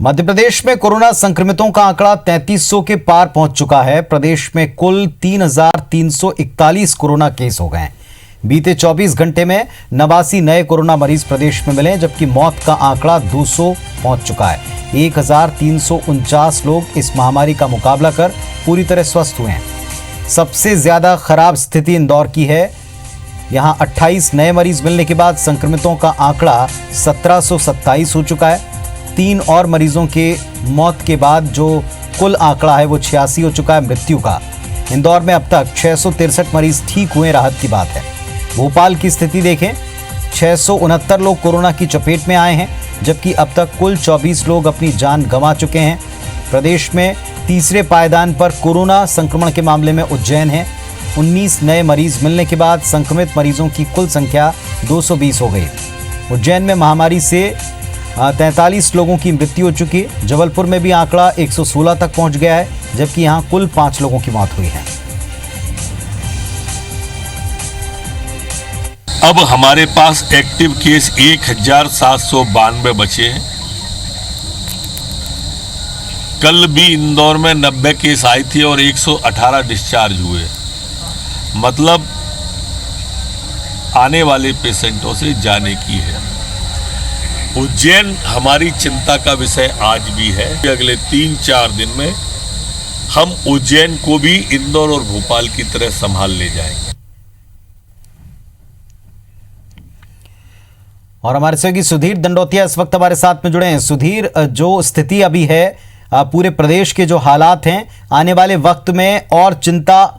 मध्य प्रदेश में कोरोना संक्रमितों का आंकड़ा 3300 के पार पहुंच चुका है। प्रदेश में कुल 3341 कोरोना केस हो गए हैं। बीते 24 घंटे में 89 नए कोरोना मरीज प्रदेश में मिले, जबकि मौत का आंकड़ा 200 पहुंच चुका है। 1349 लोग इस महामारी का मुकाबला कर पूरी तरह स्वस्थ हुए हैं। सबसे ज्यादा खराब स्थिति इंदौर की है। यहां 28 नए मरीज मिलने के बाद संक्रमितों का आंकड़ा 1727 हो चुका है। 3 और मरीजों के मौत के बाद जो कुल आंकड़ा है वो 86 हो चुका है मृत्यु का। इंदौर में अब तक 663 मरीज ठीक हुए, राहत की बात है। भोपाल की स्थिति देखें, 669 लोग कोरोना की चपेट में आए हैं, जबकि अब तक कुल 24 लोग अपनी जान गंवा चुके हैं। प्रदेश में तीसरे पायदान पर कोरोना संक्रमण के मामले में उज्जैन है। 19 नए मरीज मिलने के बाद संक्रमित मरीजों की कुल संख्या 220 हो गई। उज्जैन में महामारी से 43 लोगों की मृत्यु हो चुकी है। जबलपुर में भी आंकड़ा 116 तक पहुंच गया है, जबकि यहां कुल 5 लोगों की मौत हुई है। अब हमारे पास एक्टिव केस 1792 बचे हैं। कल भी इंदौर में 90 केस आई थी और 118 डिस्चार्ज हुए। मतलब आने वाले पेशेंटों से जाने की है। उज्जैन हमारी चिंता का विषय आज भी है। अगले 3-4 दिन में हम उज्जैन को भी इंदौर और भोपाल की तरह संभाल ले जाएंगे। और हमारे सहयोगी सुधीर दंडोतिया इस वक्त हमारे साथ में जुड़े हैं। सुधीर, जो स्थिति अभी है, पूरे प्रदेश के जो हालात हैं, आने वाले वक्त में और चिंता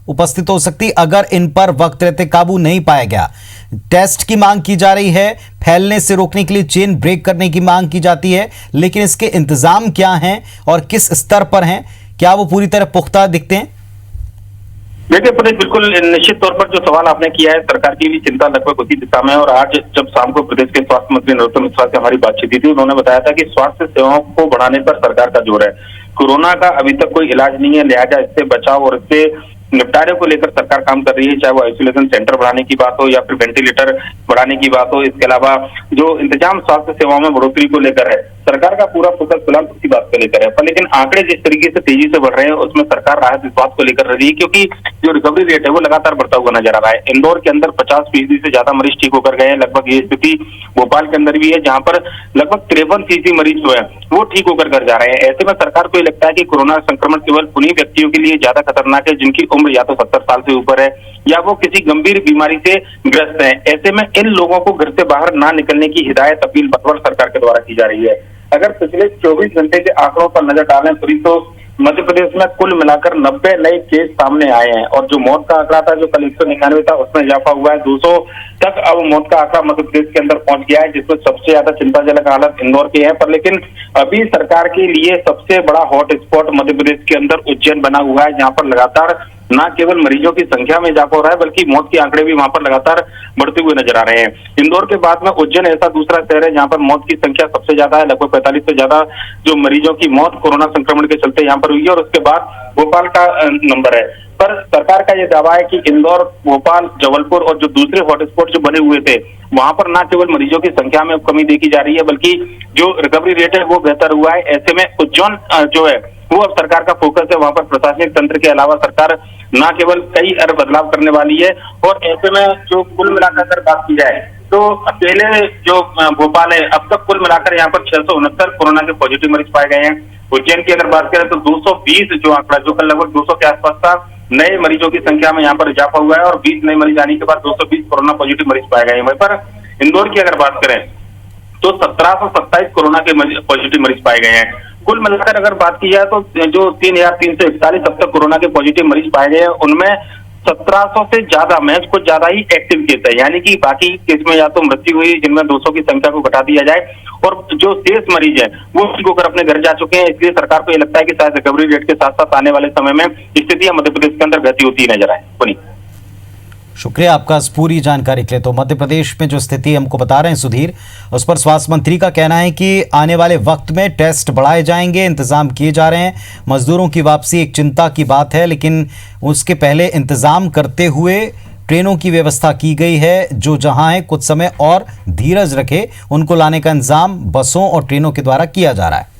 उपस्थित हो सकती अगर इन पर वक्त रहते काबू नहीं पाया गया। टेस्ट की मांग की जा रही है, फैलने से रोकने के लिए चेन ब्रेक करने की मांग की जाती है, लेकिन इसके इंतजाम क्या हैं और किस स्तर पर हैं? क्या वो पूरी तरह पुख्ता दिखते हैं? देखिए पुनीत, बिल्कुल निश्चित तौर पर जो सवाल आपने किया है, सरकार की भी चिंता लगभग उसी दिशा में है। और आज जब शाम को प्रदेश के स्वास्थ्य मंत्री नरोत्तम मिश्रा से हमारी बातचीत हुई थी, उन्होंने बताया था कि स्वास्थ्य सेवाओं को बढ़ाने पर सरकार का जोर है। कोरोना का अभी तक कोई इलाज नहीं है, लिहाजा इससे बचाव और इससे निपटारे को लेकर सरकार काम कर रही है। चाहे वो आइसोलेशन सेंटर बढ़ाने की बात हो या फिर वेंटिलेटर बढ़ाने की बात हो। इसके अलावा जो इंतजाम स्वास्थ्य सेवाओं में बढ़ोतरी को लेकर है, सरकार का पूरा फोकस फिलहाल उसी बात को लेकर है। पर लेकिन आंकड़े जिस तरीके से तेजी से बढ़ रहे हैं, उसमें सरकार राहत इस बात को लेकर रही है, क्योंकि जो रिकवरी रेट है वो लगातार बढ़ता हुआ नजर आ रहा है। इंदौर के अंदर 50% से ज्यादा मरीज ठीक होकर गए हैं। लगभग ये स्थिति भोपाल के अंदर भी है, जहां पर लगभग 53% मरीज जो है वो ठीक होकर घर जा रहे हैं। ऐसे में सरकार को ये लगता है कि कोरोना संक्रमण केवल उन्हीं व्यक्तियों के लिए ज्यादा खतरनाक है जिनकी उम्र या तो 70 साल से ऊपर है या वो किसी गंभीर बीमारी से ग्रस्त है। ऐसे में इन लोगों को घर से बाहर ना निकलने की हिदायत अपील बतौर सरकार के द्वारा की जा रही है। अगर पिछले 24 घंटे के आंकड़ों पर नजर डालें तो मध्य प्रदेश में कुल मिलाकर 90 नए केस सामने आए हैं। और जो मौत का आंकड़ा था, जो कल 199 था, उसमें इजाफा हुआ है 200 तक। अब मौत का आंकड़ा मध्य प्रदेश के अंदर पहुंच गया है, जिसमें सबसे ज्यादा चिंताजनक हालत इंदौर की है। पर लेकिन अभी सरकार के लिए सबसे बड़ा हॉट स्पॉट मध्य प्रदेश के अंदर उज्जैन बना हुआ है, जहां पर लगातार न केवल मरीजों की संख्या में इजाफा हो रहा है, बल्कि मौत के आंकड़े भी वहां पर लगातार बढ़ते हुए नजर आ रहे हैं। इंदौर के बाद में उज्जैन ऐसा दूसरा शहर है जहां पर मौत की संख्या सबसे ज्यादा है। लगभग 45 से ज्यादा जो मरीजों की मौत कोरोना संक्रमण के चलते यहाँ पर हुई है। और उसके बाद भोपाल का नंबर है। पर सरकार का यह दावा है कि इंदौर, भोपाल, जबलपुर और जो दूसरे हॉटस्पॉट जो बने हुए थे, वहां पर न केवल मरीजों की संख्या में कमी देखी जा रही है, बल्कि जो रिकवरी रेट है वो बेहतर हुआ है। ऐसे में उज्जैन जो है वो अब सरकार का फोकस है। वहां पर प्रशासनिक तंत्र के अलावा सरकार न केवल कई अर्थ बदलाव करने वाली है। और ऐसे में जो कुल मिलाकर अगर बात की जाए तो पहले जो भोपाल है, अब तक कुल मिलाकर यहाँ पर 669 कोरोना के पॉजिटिव मरीज पाए गए हैं। उज्जैन की अगर बात करें तो 220 जो आंकड़ा, जो कल लगभग 200 के आसपास था, नए मरीजों की संख्या में यहाँ पर इजाफा हुआ है। और 20 नए मरीज आने के बाद 220 कोरोना पॉजिटिव मरीज पाए गए हैं। वहीं पर इंदौर की अगर बात करें तो 1727 कोरोना के पॉजिटिव मरीज पाए गए हैं। कुल मिलाकर अगर बात की जाए तो जो 3341 अब तक कोरोना के पॉजिटिव मरीज पाए गए हैं, उनमें 1700 से ज्यादा में कुछ ज्यादा ही एक्टिव केस है। यानी कि बाकी केस में या तो मृत्यु हुई, जिनमें 200 की संख्या को घटा दिया जाए, और जो शेष मरीज है वो ठीक होकर अपने घर जा चुके हैं। इसलिए सरकार को ये लगता है कि शायद रिकवरी रेट के साथ साथ आने वाले समय में स्थितियां मध्य प्रदेश के अंदर बेहतरी होती नजर आए। पुनीत, शुक्रिया आपका इस पूरी जानकारी के लिए। तो मध्य प्रदेश में जो स्थिति हमको बता रहे हैं सुधीर, उस पर स्वास्थ्य मंत्री का कहना है कि आने वाले वक्त में टेस्ट बढ़ाए जाएंगे, इंतजाम किए जा रहे हैं। मजदूरों की वापसी एक चिंता की बात है, लेकिन उसके पहले इंतजाम करते हुए ट्रेनों की व्यवस्था की गई है। जो जहां है कुछ समय और धीरज रखे, उनको लाने का इंतजाम बसों और ट्रेनों के द्वारा किया जा रहा है।